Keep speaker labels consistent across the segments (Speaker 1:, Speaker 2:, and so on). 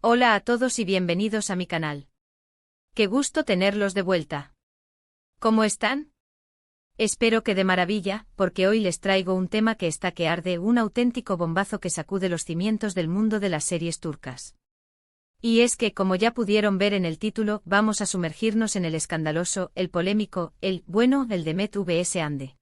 Speaker 1: Hola a todos y bienvenidos a mi canal. Qué gusto tenerlos de vuelta. ¿Cómo están? Espero que de maravilla, porque hoy les traigo un tema que está que arde, un auténtico bombazo que sacude los cimientos del mundo de las series turcas. Y es que, como ya pudieron ver en el título, vamos a sumergirnos en el escandaloso, el polémico, el Demet vs Hande.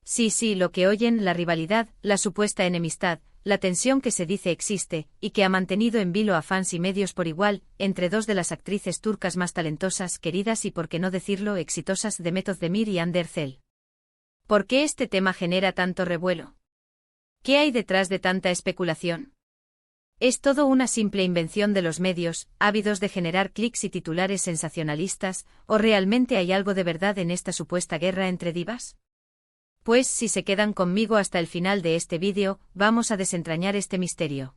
Speaker 1: Sí, lo que oyen, la rivalidad, la supuesta enemistad, la tensión que se dice existe, y que ha mantenido en vilo a fans y medios por igual, entre dos de las actrices turcas más talentosas, queridas y por qué no decirlo exitosas, Demet Özdemir y Hande Erçel. ¿Por qué este tema genera tanto revuelo? ¿Qué hay detrás de tanta especulación? ¿Es todo una simple invención de los medios, ávidos de generar clics y titulares sensacionalistas, o realmente hay algo de verdad en esta supuesta guerra entre divas? Pues si se quedan conmigo hasta el final de este vídeo, vamos a desentrañar este misterio.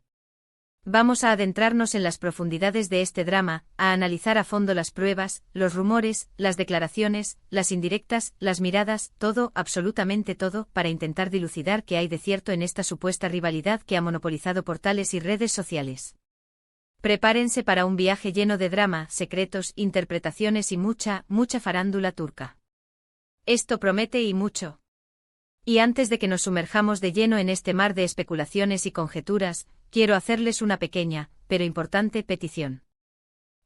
Speaker 1: Vamos a adentrarnos en las profundidades de este drama, a analizar a fondo las pruebas, los rumores, las declaraciones, las indirectas, las miradas, todo, absolutamente todo, para intentar dilucidar qué hay de cierto en esta supuesta rivalidad que ha monopolizado portales y redes sociales. Prepárense para un viaje lleno de drama, secretos, interpretaciones y mucha farándula turca. Esto promete y mucho. Y antes de que nos sumerjamos de lleno en este mar de especulaciones y conjeturas, quiero hacerles una pequeña, pero importante petición.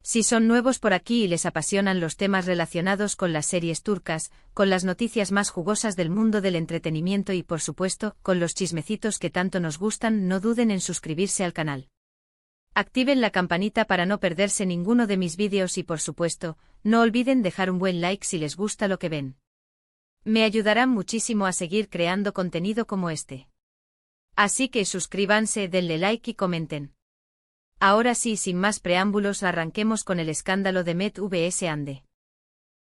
Speaker 1: Si son nuevos por aquí y les apasionan los temas relacionados con las series turcas, con las noticias más jugosas del mundo del entretenimiento y por supuesto, con los chismecitos que tanto nos gustan, no duden en suscribirse al canal. Activen la campanita para no perderse ninguno de mis vídeos y por supuesto, no olviden dejar un buen like si les gusta lo que ven. Me ayudarán muchísimo a seguir creando contenido como este. Así que suscríbanse, denle like y comenten. Ahora sí, sin más preámbulos, arranquemos con el escándalo Demet vs Hande.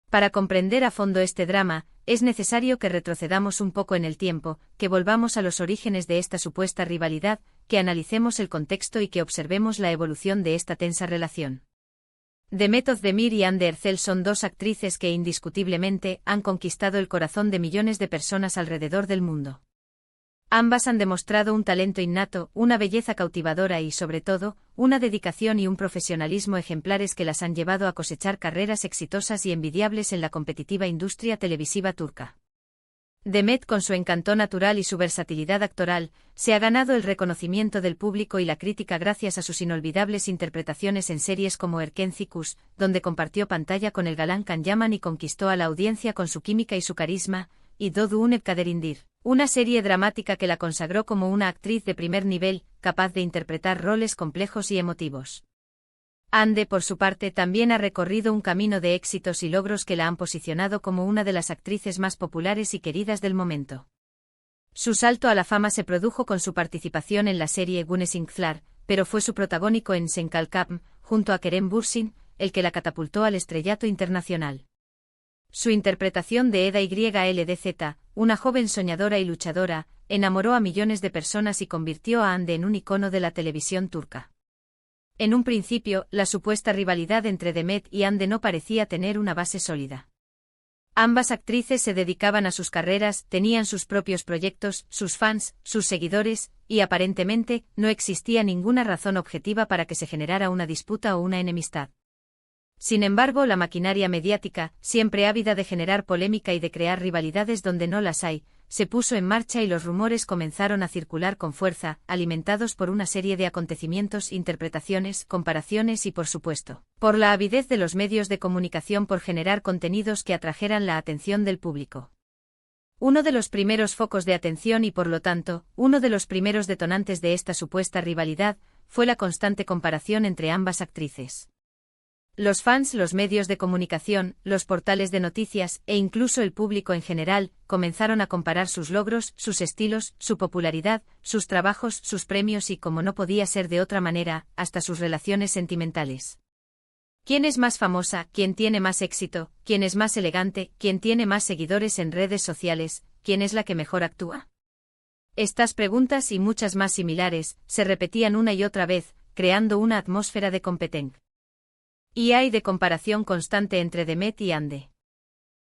Speaker 1: Para comprender a fondo este drama, es necesario que retrocedamos un poco en el tiempo, que volvamos a los orígenes de esta supuesta rivalidad, que analicemos el contexto y que observemos la evolución de esta tensa relación. Demet Özdemir y Hande Erçel son dos actrices que indiscutiblemente han conquistado el corazón de millones de personas alrededor del mundo. Ambas han demostrado un talento innato, una belleza cautivadora y, sobre todo, una dedicación y un profesionalismo ejemplares que las han llevado a cosechar carreras exitosas y envidiables en la competitiva industria televisiva turca. Demet, con su encanto natural y su versatilidad actoral, se ha ganado el reconocimiento del público y la crítica gracias a sus inolvidables interpretaciones en series como Erkenci, donde compartió pantalla con el galán Can Yaman y conquistó a la audiencia con su química y su carisma, y Doğduğun Kaderinde, una serie dramática que la consagró como una actriz de primer nivel, capaz de interpretar roles complejos y emotivos. Hande, por su parte, también ha recorrido un camino de éxitos y logros que la han posicionado como una de las actrices más populares y queridas del momento. Su salto a la fama se produjo con su participación en la serie Güneşinkler, pero fue su protagónico en Sen Kalkam, junto a Kerem Bürsin, el que la catapultó al estrellato internacional. Su interpretación de Eda YLDZ, una joven soñadora y luchadora, enamoró a millones de personas y convirtió a Hande en un icono de la televisión turca. En un principio, la supuesta rivalidad entre Demet y Hande no parecía tener una base sólida. Ambas actrices se dedicaban a sus carreras, tenían sus propios proyectos, sus fans, sus seguidores, y aparentemente, no existía ninguna razón objetiva para que se generara una disputa o una enemistad. Sin embargo, la maquinaria mediática, siempre ávida de generar polémica y de crear rivalidades donde no las hay, se puso en marcha y los rumores comenzaron a circular con fuerza, alimentados por una serie de acontecimientos, interpretaciones, comparaciones y, por supuesto, por la avidez de los medios de comunicación por generar contenidos que atrajeran la atención del público. Uno de los primeros focos de atención y, por lo tanto, uno de los primeros detonantes de esta supuesta rivalidad, fue la constante comparación entre ambas actrices. Los fans, los medios de comunicación, los portales de noticias e incluso el público en general comenzaron a comparar sus logros, sus estilos, su popularidad, sus trabajos, sus premios y, como no podía ser de otra manera, hasta sus relaciones sentimentales. ¿Quién es más famosa? ¿Quién tiene más éxito? ¿Quién es más elegante? ¿Quién tiene más seguidores en redes sociales? ¿Quién es la que mejor actúa? Estas preguntas y muchas más similares se repetían una y otra vez, creando una atmósfera de competencia. Y hay de comparación constante entre Demet y Hande.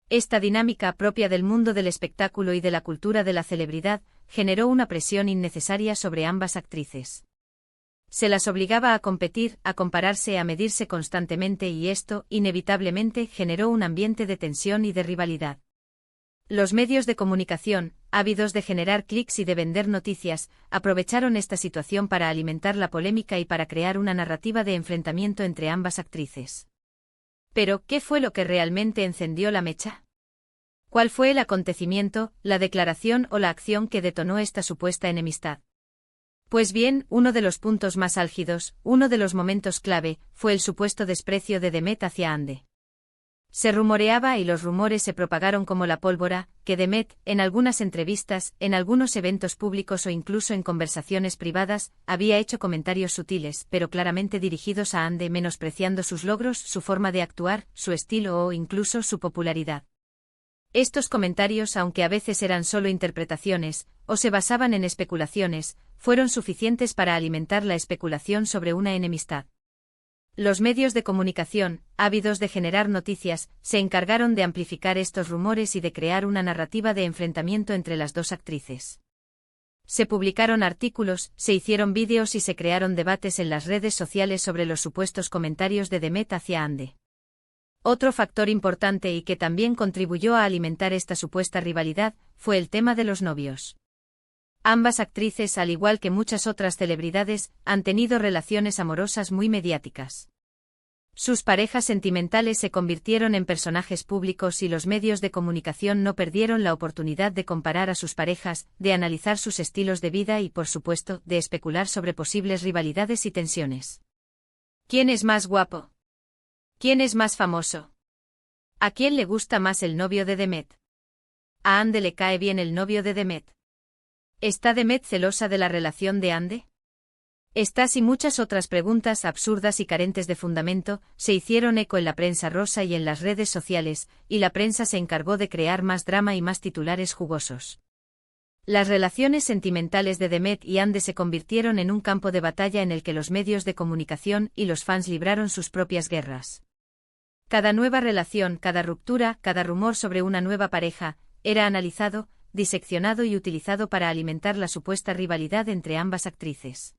Speaker 1: Esta dinámica propia del mundo del espectáculo y de la cultura de la celebridad generó una presión innecesaria sobre ambas actrices. Se las obligaba a competir, a compararse, a medirse constantemente y esto, inevitablemente, generó un ambiente de tensión y de rivalidad. Los medios de comunicación, ávidos de generar clics y de vender noticias, aprovecharon esta situación para alimentar la polémica y para crear una narrativa de enfrentamiento entre ambas actrices. Pero, ¿qué fue lo que realmente encendió la mecha? ¿Cuál fue el acontecimiento, la declaración o la acción que detonó esta supuesta enemistad? Pues bien, uno de los puntos más álgidos, uno de los momentos clave, fue el supuesto desprecio de Demet hacia Hande. Se rumoreaba y los rumores se propagaron como la pólvora, que Demet, en algunas entrevistas, en algunos eventos públicos o incluso en conversaciones privadas, había hecho comentarios sutiles pero claramente dirigidos a Hande menospreciando sus logros, su forma de actuar, su estilo o incluso su popularidad. Estos comentarios, aunque a veces eran solo interpretaciones, o se basaban en especulaciones, fueron suficientes para alimentar la especulación sobre una enemistad. Los medios de comunicación, ávidos de generar noticias, se encargaron de amplificar estos rumores y de crear una narrativa de enfrentamiento entre las dos actrices. Se publicaron artículos, se hicieron vídeos y se crearon debates en las redes sociales sobre los supuestos comentarios de Demet hacia Hande. Otro factor importante y que también contribuyó a alimentar esta supuesta rivalidad, fue el tema de los novios. Ambas actrices, al igual que muchas otras celebridades, han tenido relaciones amorosas muy mediáticas. Sus parejas sentimentales se convirtieron en personajes públicos y los medios de comunicación no perdieron la oportunidad de comparar a sus parejas, de analizar sus estilos de vida y, por supuesto, de especular sobre posibles rivalidades y tensiones. ¿Quién es más guapo? ¿Quién es más famoso? ¿A quién le gusta más el novio de Demet? ¿A Hande le cae bien el novio de Demet? ¿Está Demet celosa de la relación de Hande? Estas y muchas otras preguntas absurdas y carentes de fundamento se hicieron eco en la prensa rosa y en las redes sociales, y la prensa se encargó de crear más drama y más titulares jugosos. Las relaciones sentimentales de Demet y Hande se convirtieron en un campo de batalla en el que los medios de comunicación y los fans libraron sus propias guerras. Cada nueva relación, cada ruptura, cada rumor sobre una nueva pareja, era analizado, diseccionado y utilizado para alimentar la supuesta rivalidad entre ambas actrices.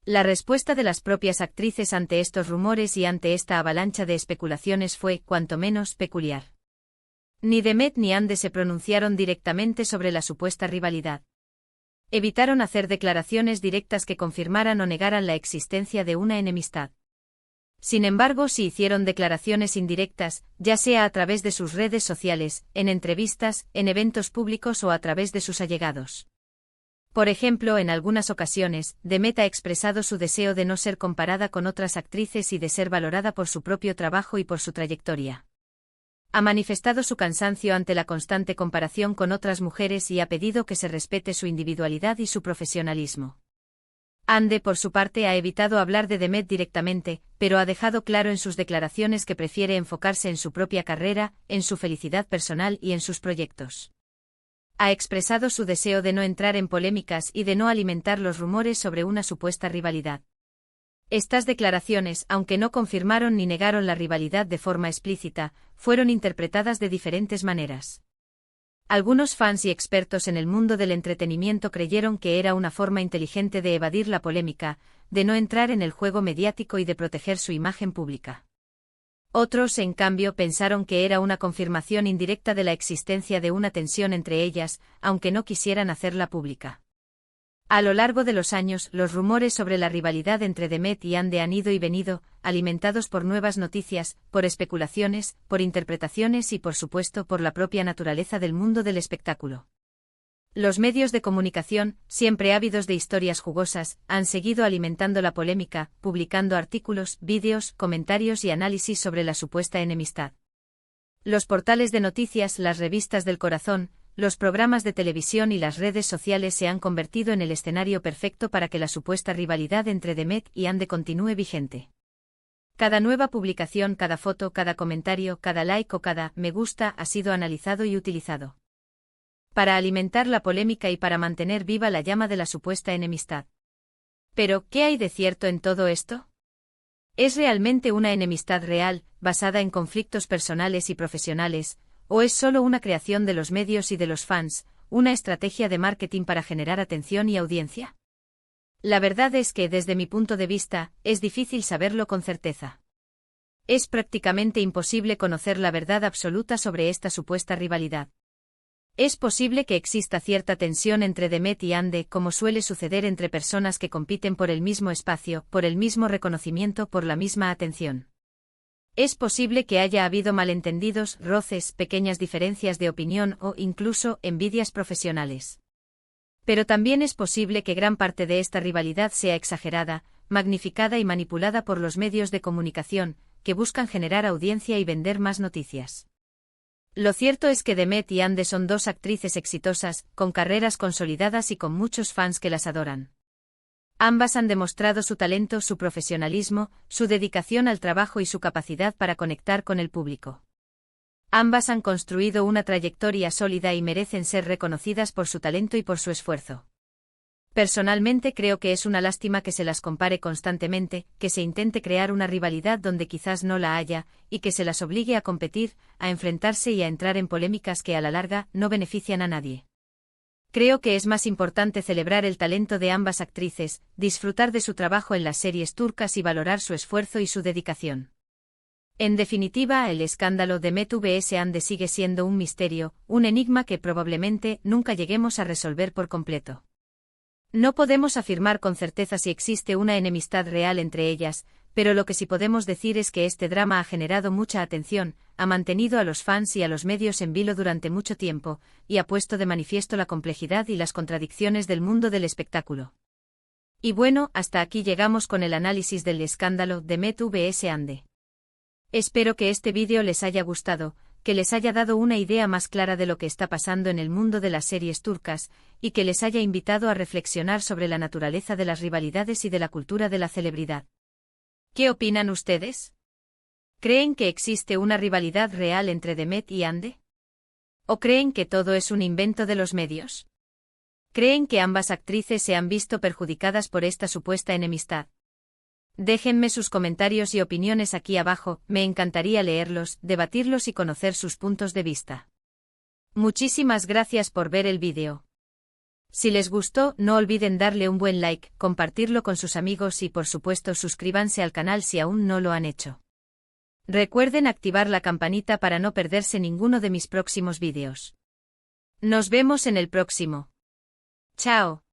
Speaker 1: La respuesta de las propias actrices ante estos rumores y ante esta avalancha de especulaciones fue, cuanto menos, peculiar. Ni Demet ni Hande se pronunciaron directamente sobre la supuesta rivalidad. Evitaron hacer declaraciones directas que confirmaran o negaran la existencia de una enemistad. Sin embargo, sí hicieron declaraciones indirectas, ya sea a través de sus redes sociales, en entrevistas, en eventos públicos o a través de sus allegados. Por ejemplo, en algunas ocasiones, Demet ha expresado su deseo de no ser comparada con otras actrices y de ser valorada por su propio trabajo y por su trayectoria. Ha manifestado su cansancio ante la constante comparación con otras mujeres y ha pedido que se respete su individualidad y su profesionalismo. Hande, por su parte, ha evitado hablar de Demet directamente, pero ha dejado claro en sus declaraciones que prefiere enfocarse en su propia carrera, en su felicidad personal y en sus proyectos. Ha expresado su deseo de no entrar en polémicas y de no alimentar los rumores sobre una supuesta rivalidad. Estas declaraciones, aunque no confirmaron ni negaron la rivalidad de forma explícita, fueron interpretadas de diferentes maneras. Algunos fans y expertos en el mundo del entretenimiento creyeron que era una forma inteligente de evadir la polémica, de no entrar en el juego mediático y de proteger su imagen pública. Otros, en cambio, pensaron que era una confirmación indirecta de la existencia de una tensión entre ellas, aunque no quisieran hacerla pública. A lo largo de los años, los rumores sobre la rivalidad entre Demet y Hande han ido y venido, alimentados por nuevas noticias, por especulaciones, por interpretaciones y, por supuesto, por la propia naturaleza del mundo del espectáculo. Los medios de comunicación, siempre ávidos de historias jugosas, han seguido alimentando la polémica, publicando artículos, vídeos, comentarios y análisis sobre la supuesta enemistad. Los portales de noticias, las revistas del corazón, los programas de televisión y las redes sociales se han convertido en el escenario perfecto para que la supuesta rivalidad entre Demet y Hande continúe vigente. Cada nueva publicación, cada foto, cada comentario, cada like o cada me gusta ha sido analizado y utilizado para alimentar la polémica y para mantener viva la llama de la supuesta enemistad. Pero, ¿qué hay de cierto en todo esto? ¿Es realmente una enemistad real, basada en conflictos personales y profesionales, o es solo una creación de los medios y de los fans, una estrategia de marketing para generar atención y audiencia? La verdad es que, desde mi punto de vista, es difícil saberlo con certeza. Es prácticamente imposible conocer la verdad absoluta sobre esta supuesta rivalidad. Es posible que exista cierta tensión entre Demet y Ande, como suele suceder entre personas que compiten por el mismo espacio, por el mismo reconocimiento, por la misma atención. Es posible que haya habido malentendidos, roces, pequeñas diferencias de opinión o, incluso, envidias profesionales. Pero también es posible que gran parte de esta rivalidad sea exagerada, magnificada y manipulada por los medios de comunicación, que buscan generar audiencia y vender más noticias. Lo cierto es que Demet y Ande son dos actrices exitosas, con carreras consolidadas y con muchos fans que las adoran. Ambas han demostrado su talento, su profesionalismo, su dedicación al trabajo y su capacidad para conectar con el público. Ambas han construido una trayectoria sólida y merecen ser reconocidas por su talento y por su esfuerzo. Personalmente creo que es una lástima que se las compare constantemente, que se intente crear una rivalidad donde quizás no la haya, y que se las obligue a competir, a enfrentarse y a entrar en polémicas que a la larga no benefician a nadie. Creo que es más importante celebrar el talento de ambas actrices, disfrutar de su trabajo en las series turcas y valorar su esfuerzo y su dedicación. En definitiva, el escándalo de Demet vs Ande sigue siendo un misterio, un enigma que probablemente nunca lleguemos a resolver por completo. No podemos afirmar con certeza si existe una enemistad real entre ellas, pero lo que sí podemos decir es que este drama ha generado mucha atención, ha mantenido a los fans y a los medios en vilo durante mucho tiempo, y ha puesto de manifiesto la complejidad y las contradicciones del mundo del espectáculo. Y bueno, hasta aquí llegamos con el análisis del escándalo de Demet vs Ande. Espero que este vídeo les haya gustado, que les haya dado una idea más clara de lo que está pasando en el mundo de las series turcas, y que les haya invitado a reflexionar sobre la naturaleza de las rivalidades y de la cultura de la celebridad. ¿Qué opinan ustedes? ¿Creen que existe una rivalidad real entre Demet y Ande? ¿O creen que todo es un invento de los medios? ¿Creen que ambas actrices se han visto perjudicadas por esta supuesta enemistad? Déjenme sus comentarios y opiniones aquí abajo, me encantaría leerlos, debatirlos y conocer sus puntos de vista. Muchísimas gracias por ver el vídeo. Si les gustó, no olviden darle un buen like, compartirlo con sus amigos y por supuesto suscríbanse al canal si aún no lo han hecho. Recuerden activar la campanita para no perderse ninguno de mis próximos vídeos. Nos vemos en el próximo. Chao.